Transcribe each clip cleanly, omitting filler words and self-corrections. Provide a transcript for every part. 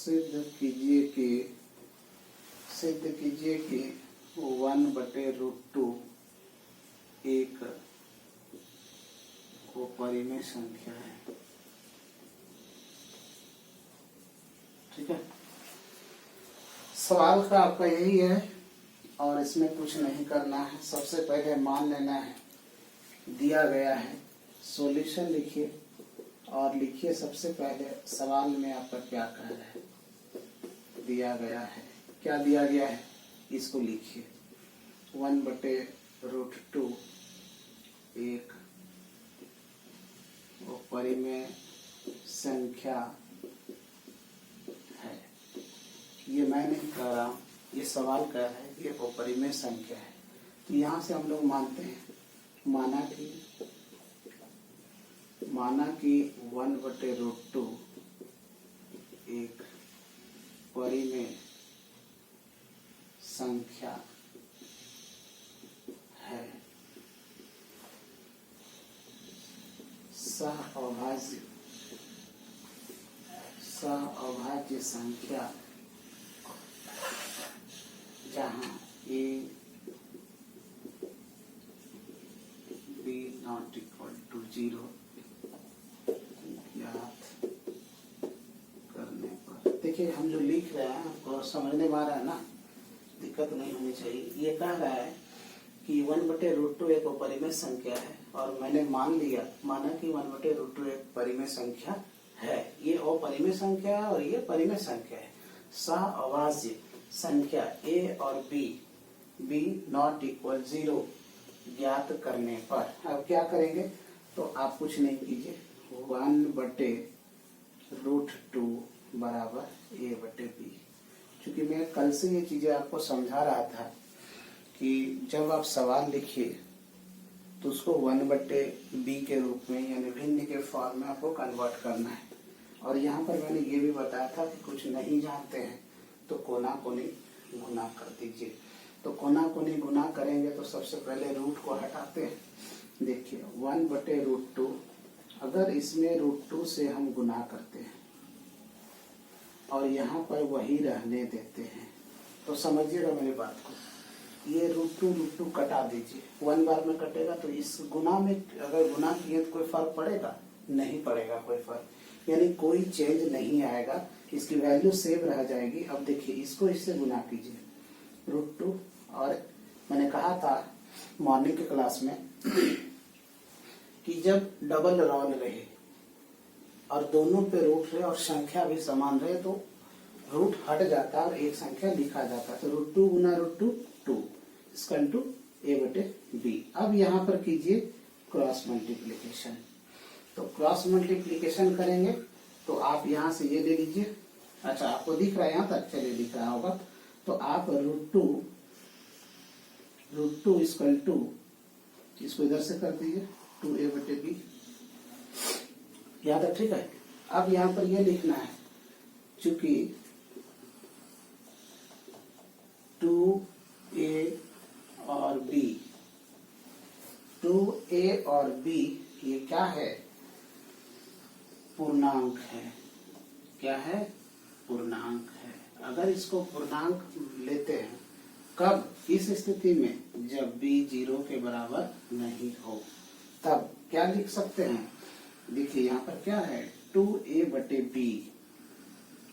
सिद्ध कीजिए कि 1/√2 एक अपरिमेय संख्या है। ठीक है, सवाल का आपका यही है और इसमें कुछ नहीं करना है। सबसे पहले मान लेना है दिया गया है, सॉल्यूशन लिखिए और लिखिए सबसे पहले सवाल में आपका क्या कह रहा है। दिया गया है, क्या दिया गया है इसको लिखिए। 1/√2 एक अपरिमेय संख्या है। ये मैं नहीं कह रहा हूं, ये सवाल का है, ये अपरिमेय संख्या है। तो यहां से हम लोग मानते हैं, माना कि 1/√2 एक परिमेय संख्या है। सह-अभाज्य संख्या जहां a b ≠ 0 ज्ञात करने पर। देखिए हम जो लिख रहे हैं आपको समझने में आ रहा है ना, दिक्कत नहीं होनी चाहिए। ये कह रहा है कि 1/√2 एक अपरिमेय संख्या है और मैंने माना कि 1/√2 एक परिमेय संख्या है। ये अपरिमेय संख्या है और ये परिमेय संख्या है। सह-अभाज्य संख्या a और b ≠ 0 ज्ञात करने पर अब क्या करेंगे, तो आप कुछ नहीं कीजिए, 1/√2 बराबर a/b। क्योंकि मैं कल से ये चीजें आपको समझा रहा था कि जब आप सवाल लिखिए तो उसको 1/b के रूप में यानी भिन्न के फॉर्म में आपको कन्वर्ट करना है। और यहाँ पर मैंने ये भी बताया था कि कुछ नहीं जानते हैं तो कोना कोनी गुना कर दीजिए। तो कोना कोनी गुना करेंगे तो सबसे पहले रूट को हटाते हैं। देखिए 1/√2, अगर इसमें √2 से हम गुना करते हैं और यहाँ पर वही रहने देते हैं तो समझिएगा मेरी बात को, ये √2 कटा दीजिए। 1 बार में कटेगा तो इस गुना में अगर गुना किए तो कोई फर्क पड़ेगा? नहीं पड़ेगा कोई फर्क, यानी कोई चेंज नहीं आएगा, इसकी वैल्यू सेम रह जाएगी। अब देखिए इसको इससे गुना कीजिए √2, और मैंने कहा था मॉर्निंग के क्लास में कि जब डबल रॉन रहे और दोनों पे रूट रहे और संख्या भी समान रहे तो रूट हट जाता और एक संख्या लिखा जाता। तो √2 गुना √2 2 इसका इंटू a/b। अब यहाँ पर कीजिए क्रॉस मल्टीप्लीकेशन। तो क्रॉस मल्टीप्लीकेशन करेंगे तो आप यहाँ से ये ले लीजिए। अच्छा आपको दिख रहा है यहाँ तक, चलिए दिख रहा होगा। तो आप √2 इसका इंटू इसको इधर से कर दीजिए 2a/b। यहाँ तक ठीक है। अब यहाँ पर ये लिखना है, चूंकि 2a और b, 2a और b ये क्या है? पूर्णांक है। क्या है? पूर्णांक है। अगर इसको पूर्णांक लेते हैं कब? इस स्थिति में जब b 0 के बराबर नहीं हो, तब क्या लिख सकते हैं? देखिए यहाँ पर क्या है, 2a/b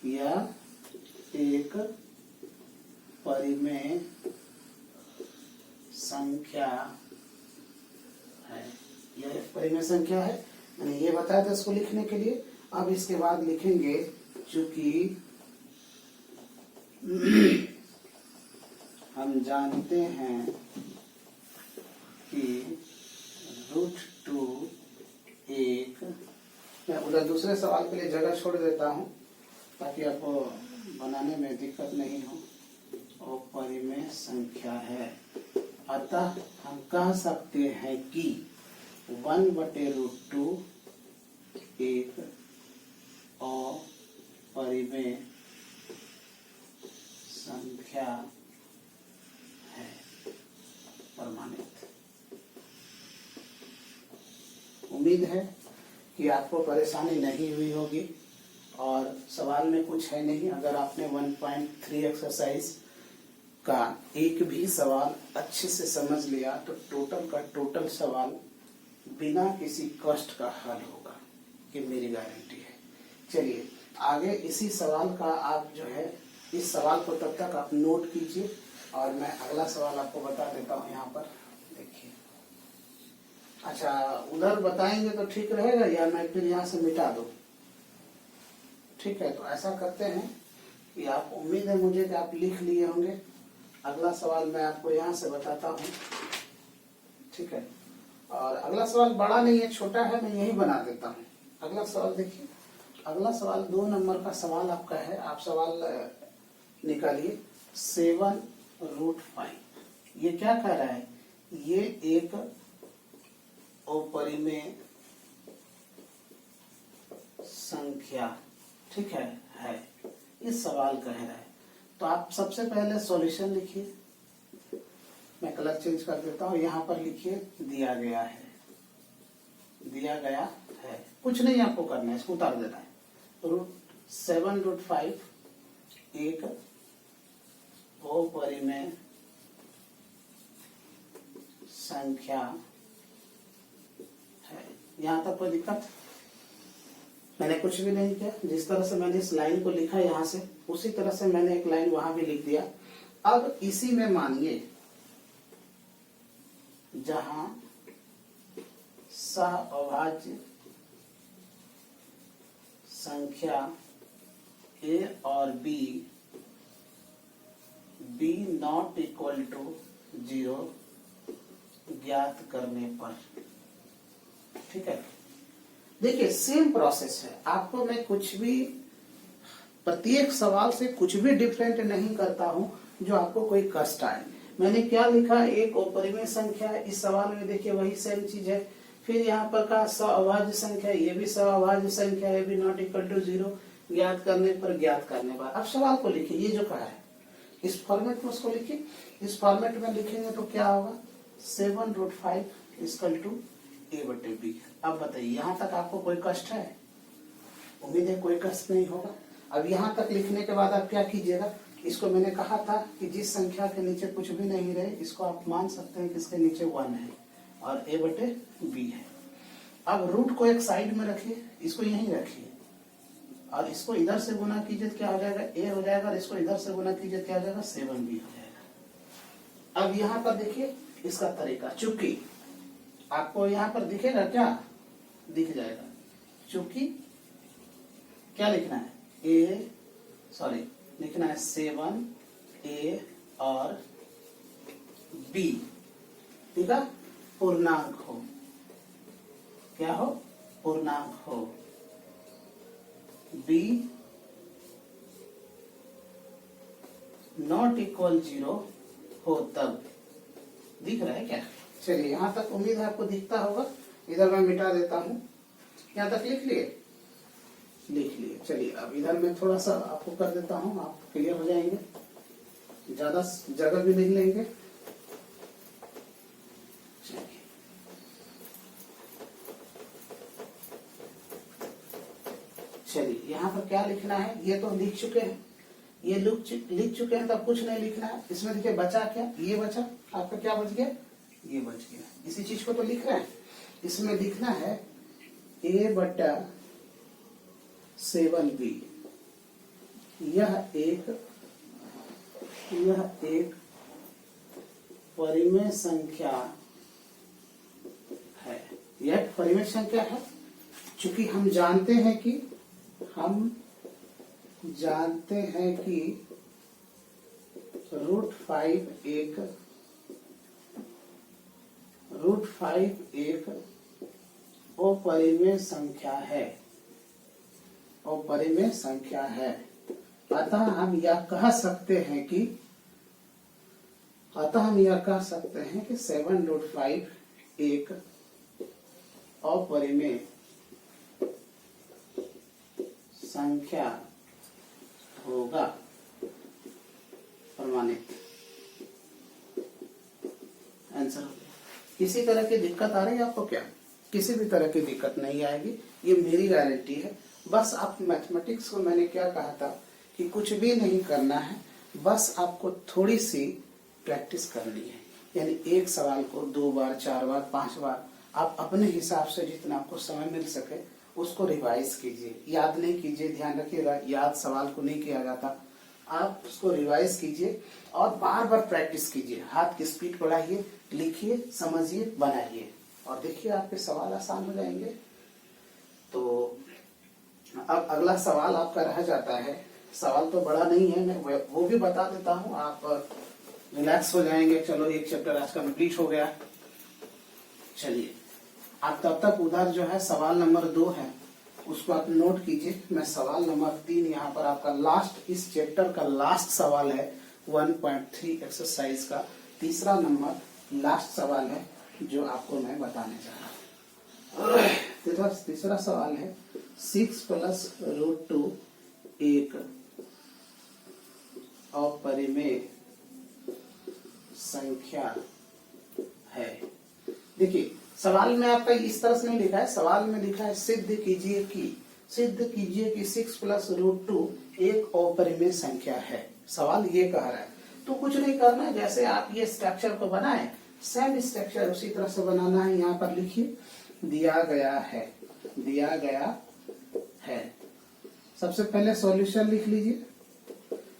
यह एक परिमेय संख्या है। यह एक परिमेय संख्या है, मैंने ये बताया था इसको लिखने के लिए। अब इसके बाद लिखेंगे चूंकि हम जानते हैं कि √2 एक, मैं उधर दूसरे सवाल के लिए जगह छोड़ देता हूं ताकि आपको बनाने में दिक्कत नहीं हो, अपरिमेय संख्या है। अतः हम कह सकते हैं कि 1/√2 एक अपरिमेय संख्या है। प्रमाणित। उम्मीद है कि आपको परेशानी नहीं हुई होगी और सवाल में कुछ है नहीं। अगर आपने 1.3 एक्सरसाइज का एक भी सवाल अच्छे से समझ लिया तो टोटल का टोटल सवाल बिना किसी कष्ट का हल होगा, ये मेरी गारंटी है। चलिए आगे इसी सवाल का आप जो है इस सवाल को तब तक आप नोट कीजिए और मैं अगला सवाल आपको बता देता हूँ। यहाँ पर देखिए, अच्छा उधर बताएंगे तो ठीक रहेगा या मैं फिर यहाँ से मिटा दूँ? ठीक है, तो ऐसा करते हैं कि आप, उम्मीद है मुझे कि आप लिख लिए होंगे। अगला सवाल मैं आपको यहाँ से बताता हूँ, ठीक है। और अगला सवाल बड़ा नहीं है, छोटा है, मैं यही बना देता हूँ। अगला सवाल देखिए, अगला सवाल 2 नंबर का सवाल आपका है। आप सवाल निकालिए 7√5। ये क्या कह रहा है? ये एक अपरिमेय संख्या, ठीक है इस सवाल कह रहा है। तो आप सबसे पहले सॉल्यूशन लिखिए। मैं कलर चेंज कर देता हूँ, यहाँ पर लिखिए दिया गया है, दिया गया है, कुछ नहीं आपको करना है, इसको उतार देना है। 7√5 एक अपरिमेय संख्या है। यहाँ तक कोई दिक्कत? मैंने कुछ भी नहीं किया, जिस तरह से मैंने इस लाइन को लिखा यहाँ से उसी तरह से मैंने एक लाइन वहां भी लिख दिया। अब इसी में मानिए जहां सहअभाज्य संख्या a और b नॉट इक्वल टू 0 ज्ञात करने पर, ठीक है। देखिए सेम प्रोसेस है, आपको मैं कुछ भी प्रत्येक सवाल से कुछ भी डिफरेंट नहीं करता हूं जो आपको कोई कष्ट आए। मैंने क्या लिखा? एक अपरिमेय संख्या है। इस सवाल में देखिए वही सेम चीज है। फिर यहाँ पर का सहअभाज्य संख्या, ये भी सहअभाज्य संख्या है, भी नॉट इक्वल टू 0 ज्ञात करने पर, ज्ञात करने पर। अब सवाल को लिखिए, ये जो कहा है इस फॉर्मेट में उसको लिखिए। इस फॉर्मेट में लिखेंगे तो क्या होगा? 7√5 इक्वल टू a/b। अब बताइए यहाँ तक आपको कोई कष्ट है? उम्मीद है कोई कष्ट नहीं होगा। अब यहाँ तक लिखने के बाद आप क्या कीजिएगा? इसको मैंने कहा था कि जिस संख्या के नीचे कुछ भी नहीं रहे इसको आप मान सकते हैं कि इसके नीचे 1 है और a/b है। अब रूट को एक साइड में रखिए, इसको यहीं रखिए और इसको इधर से गुना कीजिए क्या हो जाएगा? a हो जाएगा और इसको इधर से गुना कीजिए क्या हो जाएगा? 7b हो जाएगा। अब यहाँ पर देखिए इसका तरीका, चूंकि आपको यहाँ पर दिखेगा, क्या दिख जाएगा? चूंकि क्या लिखना है? लिखना है 7a और b, ठीक है, पूर्णांक हो। क्या हो? पूर्णांक हो। b नॉट इक्वल 0 हो तब। दिख रहा है क्या? चलिए यहाँ तक उम्मीद है आपको दिखता होगा। इधर मैं मिटा देता हूँ। यहाँ तक लिख लिए? लिख लिए। चलिए अब इधर मैं थोड़ा सा आपको कर देता हूँ, आप क्लियर हो जाएंगे, ज्यादा जगह भी नहीं लेंगे। चलिए यहाँ पर क्या लिखना है? ये तो लिख चुके हैं, ये लिख चुके हैं, तब कुछ नहीं लिखना है। इसमें देखिए बचा क्या? ये बचा। आपका क्या बच गया? ये बच गया। इसी चीज को तो लिख रहे हैं। इसमें लिखना है a/7b। यह एक परिमेय संख्या है। यह एक परिमेय संख्या है चूंकि हम जानते हैं कि √5 एक अपरिमेय संख्या है, अपरिमेय संख्या है। अतः हम यह कह सकते हैं कि 7√5 एक अपरिमेय संख्या होगा। प्रमाणित आंसर। किसी तरह की दिक्कत आ रही है आपको क्या? किसी भी तरह की दिक्कत नहीं आएगी, ये मेरी गारंटी है। बस आप मैथमेटिक्स को मैंने क्या कहा था कि कुछ भी नहीं करना है, बस आपको थोड़ी सी प्रैक्टिस करनी है। यानी एक सवाल को 2 बार 4 बार 5 बार आप अपने हिसाब से जितना आपको समय मिल सके उसको रिवाइज कीजिए। याद नहीं कीजिए, ध्यान रखिएगा, याद सवाल को नहीं किया जाता। आप उसको रिवाइज कीजिए और बार बार प्रैक्टिस कीजिए। हाथ की स्पीड बढ़ाइए, लिखिए, समझिए, बनाइए और देखिए आपके सवाल आसान हो जाएंगे। तो अब अगला सवाल आपका रह जाता है। सवाल तो बड़ा नहीं है, मैं वो भी बता देता हूँ, आप रिलैक्स हो जाएंगे। चलो एक चैप्टर आज कंप्लीट हो गया। चलिए आप तब तक उधर जो है सवाल नंबर 2 है उसको आप नोट कीजिए। मैं सवाल नंबर 3 यहाँ पर आपका लास्ट, इस चैप्टर का लास्ट सवाल है 1.3 एक्सरसाइज का तीसरा नंबर लास्ट सवाल है जो आपको मैं बताने जा रहा हूँ। तीसरा सवाल है 6 + √2 एक अपरिमेय संख्या है। देखिए सवाल में आपका इस तरह से नहीं लिखा है, सवाल में लिखा है सिद्ध कीजिए कि 6 + √2 एक अपरिमेय संख्या है। सवाल ये कह रहा है, तो कुछ नहीं करना है, जैसे आप ये स्ट्रक्चर को बनाए सेम स्ट्रक्चर उसी तरह से बनाना है। यहाँ पर लिखिए दिया गया है। सबसे पहले सॉल्यूशन लिख लीजिए।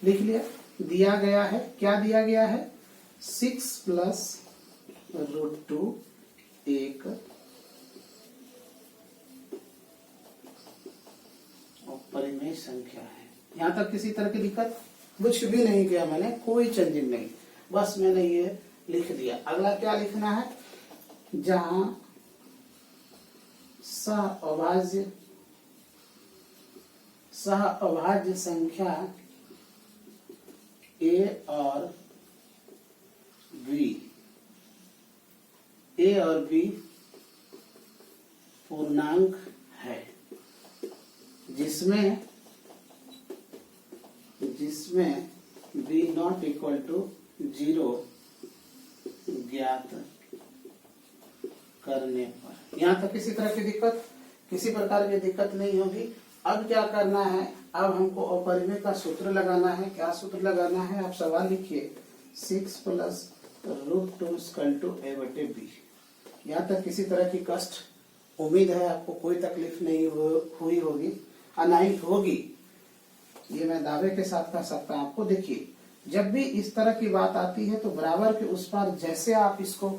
लिख लिया, दिया गया है, क्या दिया गया है 6 + √2 एक अपरिमेय संख्या है। यहां तक किसी तरह की दिक्कत? कुछ भी नहीं किया मैंने, कोई चेंजिंग नहीं, बस मैंने ये लिख दिया। अगला क्या लिखना है, जहां सह-अभाज्य संख्या a और b पूर्णांक है, जिसमें b ≠ 0 ज्ञात करने पर। यहां तक किसी तरह की दिक्कत, किसी प्रकार की दिक्कत नहीं होगी। अब क्या करना है, अब हमको अपरिमेय का सूत्र लगाना है। क्या सूत्र लगाना है, आप सवाल लिखिए 6 + √2 = a/b। यहाँ तक किसी तरह की कष्ट, उम्मीद है आपको कोई तकलीफ नहीं हुई होगी, ना ही होगी, ये मैं दावे के साथ कह सकता हूँ आपको। देखिए जब भी इस तरह की बात आती है तो बराबर के उस पार जैसे आप इसको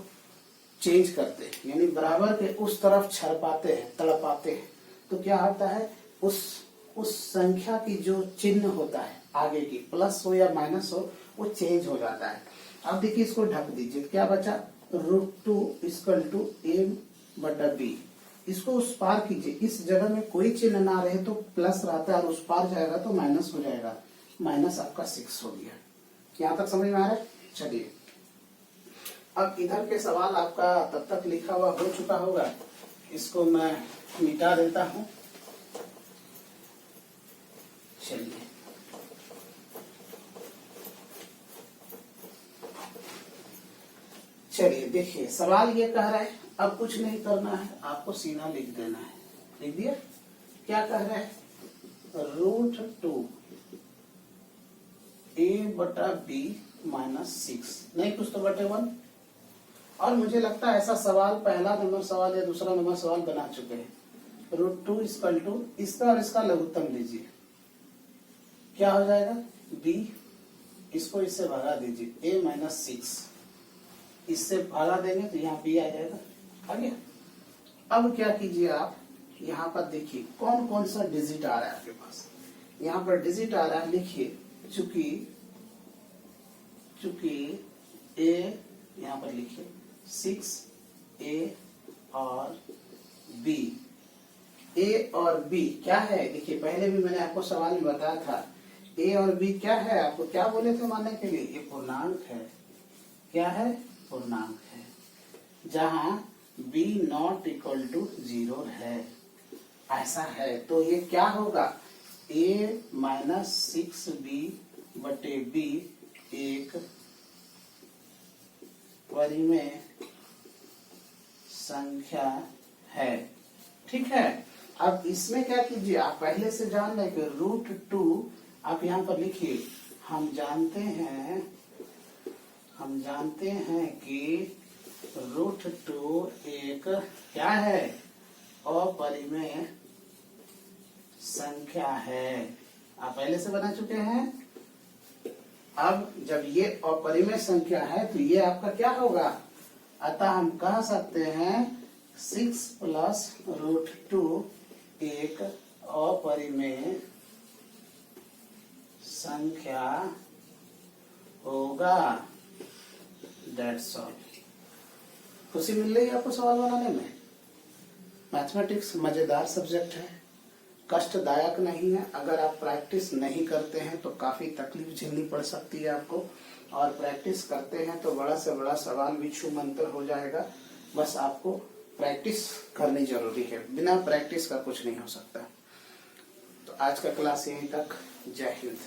चेंज करते हैं, यानी बराबर के उस तरफ छड़पाते हैं, तड़पाते हैं, तो क्या होता है उस संख्या की जो चिन्ह होता है आगे की, प्लस हो या माइनस हो, वो चेंज हो जाता है। अब देखिए इसको ढक दीजिए, क्या बचा √2 = a/b। इसको उस पार कीजिए, इस जगह में कोई चिन्ह ना रहे तो प्लस रहता है और उस पार जाएगा तो माइनस हो जाएगा। माइनस आपका 6 हो गया। यहाँ तक समझ में आ रहा है? चलिए अब इधर के सवाल आपका तब तक लिखा हुआ हो चुका होगा, इसको मैं मिटा देता हूं। चलिए देखिए सवाल ये कह रहा है, अब कुछ नहीं करना है, आपको सीधा लिख देना है। लिख दिया, क्या कह रहा है √2 a/b - 6, नहीं कुछ तो बटे 1। और मुझे लगता है ऐसा सवाल पहला नंबर सवाल या दूसरा नंबर सवाल बना चुके हैं। √2 = इसका और इसका लघुत्तम लीजिए, क्या हो जाएगा b, इसको इससे भगा दीजिए a - 6, इससे भागा देंगे तो यहाँ b आ जाएगा। आ गया। अब क्या कीजिए आप, यहाँ पर देखिए कौन कौन सा डिजिट आ रहा है आपके पास। यहाँ पर डिजिट आ रहा है, लिखिए चूंकि a, यहाँ पर लिखिए 6a और b। a और b क्या है, देखिए पहले भी मैंने आपको सवाल में बताया था, a और b क्या है, आपको क्या बोले थे मानने के लिए, ये पूर्णांक है। क्या है, पूर्णांक है, जहां b ≠ 0 है, ऐसा है। तो ये क्या होगा, a - 6b/b एक परिमेय संख्या है। ठीक है। अब इसमें क्या कीजिए, आप पहले से जान रहे कि √2 आप यहाँ पर लिखिए। हम जानते हैं कि √2 एक क्या है, अपरिमेय संख्या है। आप पहले से बना चुके हैं। अब जब ये अपरिमेय संख्या है तो ये आपका क्या होगा, अतः हम कह सकते हैं 6 + √2 एक अपरिमेय संख्या होगा। That's all. खुशी मिल रही है आपको सवाल बनाने में। मैथमेटिक्स मजेदार सब्जेक्ट है, कष्टदायक नहीं है। अगर आप प्रैक्टिस नहीं करते हैं तो काफी तकलीफ झेलनी पड़ सकती है आपको, और प्रैक्टिस करते हैं तो बड़ा से बड़ा सवाल भी छूमंतर हो जाएगा। बस आपको प्रैक्टिस करनी जरूरी है, बिना प्रैक्टिस का कुछ नहीं हो सकता। तो आज का क्लास यहीं तक। जय हिंद।